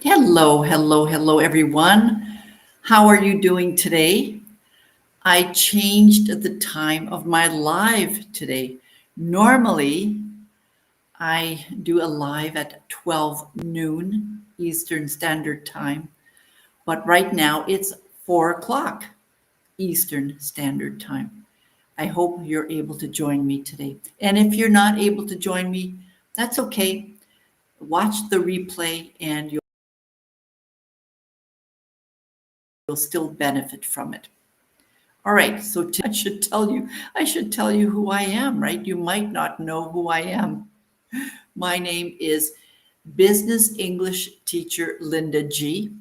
Hello, hello, hello, everyone. How are you doing today? I changed the time of my live today. Normally, I do a live at 12 noon Eastern Standard Time, but right now it's 4 o'clock Eastern Standard Time. I hope you're able to join me today. And if you're not able to join me, that's okay. Watch the replay and you'll still benefit from it. All right, so I should tell you who I am, right? You might not know who I am. My name is Business English Teacher Linda G.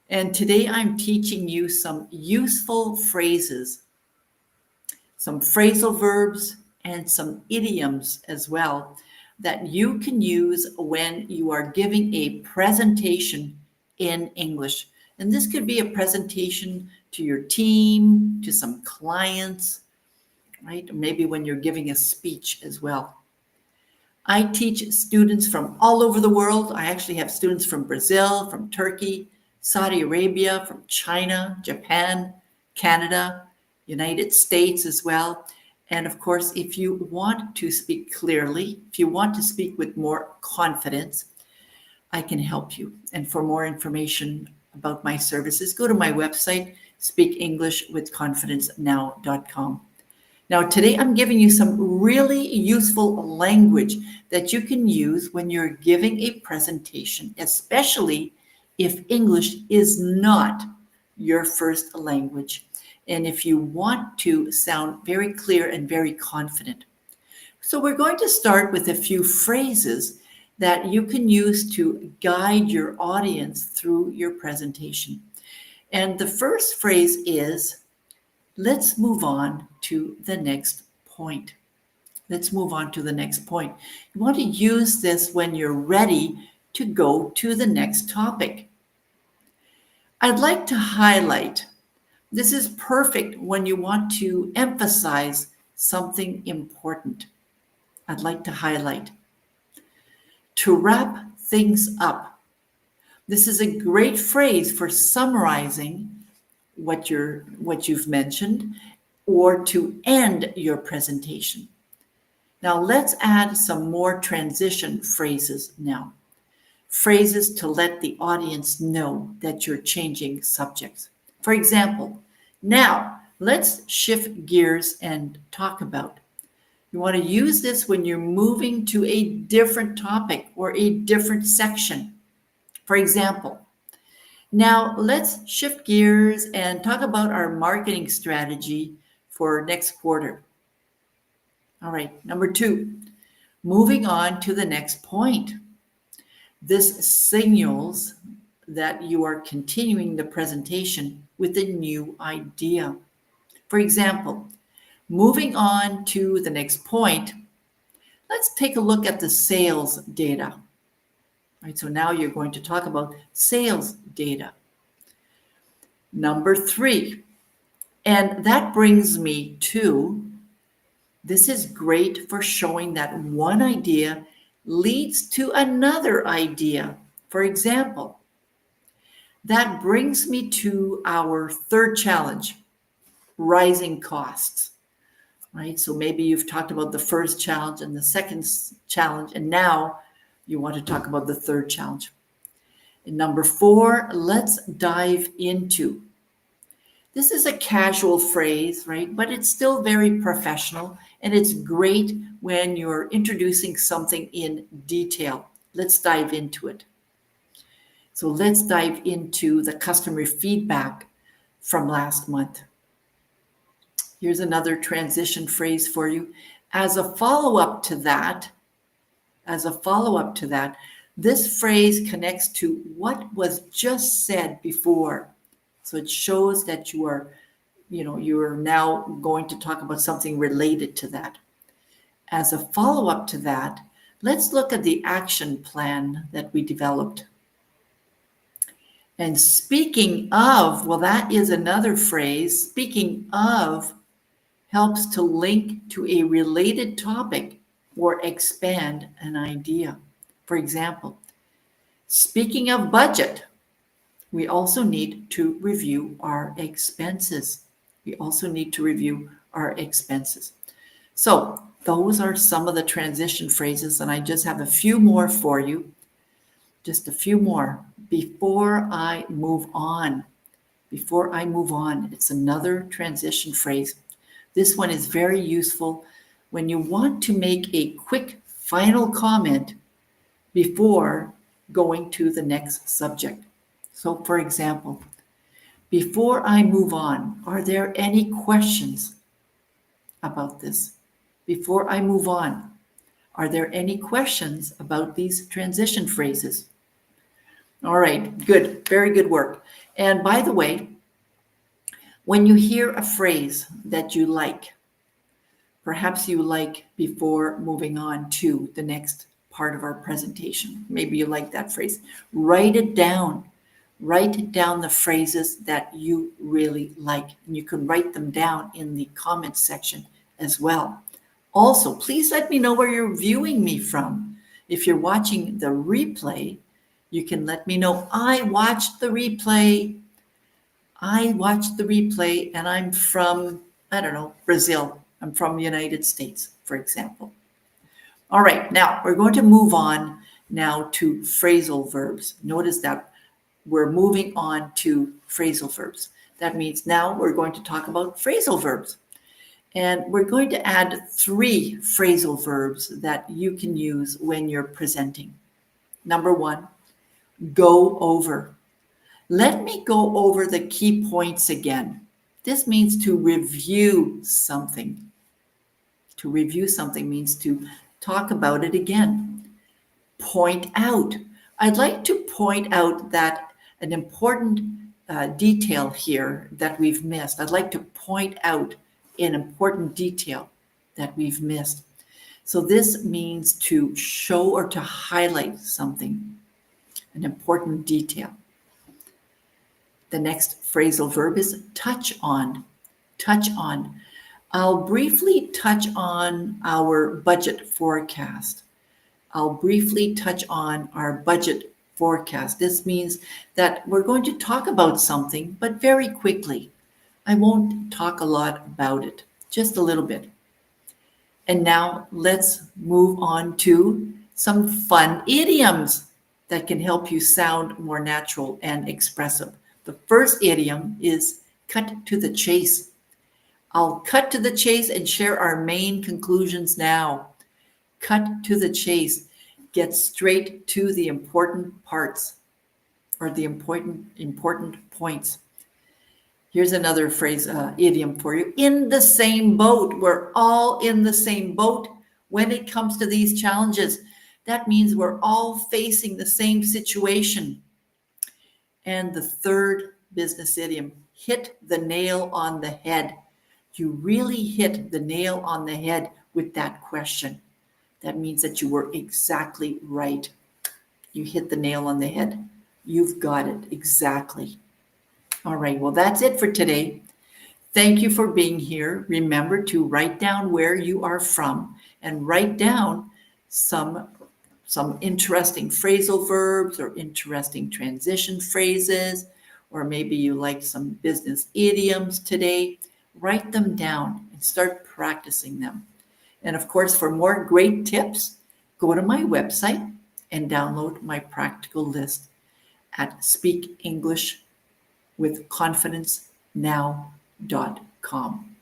And today I'm teaching you some useful phrases, some phrasal verbs, and some idioms as well that you can use when you are giving a presentation in English. And this could be a presentation to your team, to some clients, right? Maybe when you're giving a speech as well. I teach students from all over the world. I actually have students from Brazil, from Turkey, Saudi Arabia, from China, Japan, Canada, United States as well. And of course, if you want to speak clearly, if you want to speak with more confidence, I can help you. And for more information about my services, go to my website, speakenglishwithconfidencenow.com. Now, today I'm giving you some really useful language that you can use when you're giving a presentation, especially if English is not your first language, and if you want to sound very clear and very confident. So, we're going to start with a few phrases that you can use to guide your audience through your presentation. And the first phrase is, let's move on to the next point. Let's move on to the next point. You want to use this when you're ready to go to the next topic. I'd like to highlight, this is perfect when you want to emphasize something important. I'd like to highlight, to wrap things up. This is a great phrase for summarizing what you've mentioned or to end your presentation. Now let's add some more transition phrases now. Phrases to let the audience know that you're changing subjects. For example, now let's shift gears and talk about. You want to use this when you're moving to a different topic or a different section. For example, now let's shift gears and talk about our marketing strategy for next quarter. All right, number 2, moving on to the next point. This signals that you are continuing the presentation with a new idea. For example, moving on to the next point, let's take a look at the sales data. All right, so now you're going to talk about sales data. Number 3, and that brings me to, this is great for showing that one idea leads to another idea. For example, that brings me to our third challenge, rising costs, right? So maybe you've talked about the first challenge and the second challenge, and now you want to talk about the third challenge. And number 4, let's dive into. This is a casual phrase, right? But it's still very professional, and it's great when you're introducing something in detail. Let's dive into it. So let's dive into the customer feedback from last month. Here's another transition phrase for you. As a follow-up to that, this phrase connects to what was just said before. So it shows that you are now going to talk about something related to that. As a follow-up to that, let's look at the action plan that we developed. And speaking of, well, that is another phrase. Speaking of helps to link to a related topic or expand an idea. For example, Speaking of budget, we also need to review our expenses. We also need to review our expenses. So those are some of the transition phrases, and I just have a few more for you. Just a few more before I move on. Before I move on, it's another transition phrase. This one is very useful when you want to make a quick final comment before going to the next subject. So, for example, before I move on, are there any questions about this? Before I move on, are there any questions about these transition phrases? All right, good, very good work. And by the way, when you hear a phrase that you like, perhaps you like before moving on to the next part of our presentation, maybe you like that phrase, write it down. Write down the phrases that you really like. And you can write them down in the comments section as well. Also, please let me know where you're viewing me from. If you're watching the replay, you can let me know, I watched the replay. I watched the replay and I'm from, I don't know, Brazil. I'm from the United States, for example. All right, now we're going to move on now to phrasal verbs. Notice that we're moving on to phrasal verbs. That means now we're going to talk about phrasal verbs. And we're going to add 3 phrasal verbs that you can use when you're presenting. Number 1, go over. Let me go over the key points again. This means to review something. To review something means to talk about it again. Point out. I'd like to point out that an important detail here that we've missed. I'd like to point out an important detail that we've missed. So this means to show or to highlight something, an important detail. The next phrasal verb is touch on. Touch on. I'll briefly touch on our budget forecast. I'll briefly touch on our budget forecast. This means that we're going to talk about something, but very quickly. I won't talk a lot about it, just a little bit. And now let's move on to some fun idioms that can help you sound more natural and expressive. The first idiom is cut to the chase. I'll cut to the chase and share our main conclusions now. Cut to the chase. Get straight to the important parts or the important points. Here's another phrase, idiom for you. In the same boat. We're all in the same boat when it comes to these challenges. That means we're all facing the same situation. And the third business idiom, hit the nail on the head. You really hit the nail on the head with that question. That means that you were exactly right. You hit the nail on the head. You've got it exactly. All right, well, that's it for today. Thank you for being here. Remember to write down where you are from and write down some interesting phrasal verbs or interesting transition phrases, or maybe you like some business idioms today. Write them down and start practicing them. And of course, for more great tips, go to my website and download my practical list at speakenglishwithconfidencenow.com.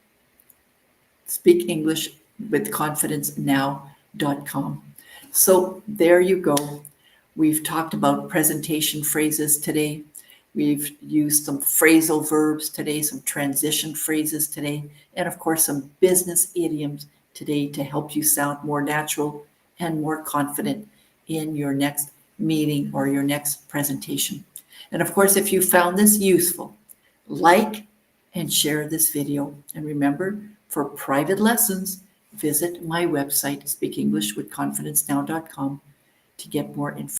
Speakenglishwithconfidencenow.com. So there you go. We've talked about presentation phrases today. We've used some phrasal verbs today, some transition phrases today, and of course, some business idioms today to help you sound more natural and more confident in your next meeting or your next presentation. And of course, if you found this useful, like and share this video. And remember, for private lessons, visit my website, speakenglishwithconfidencenow.com, to get more information.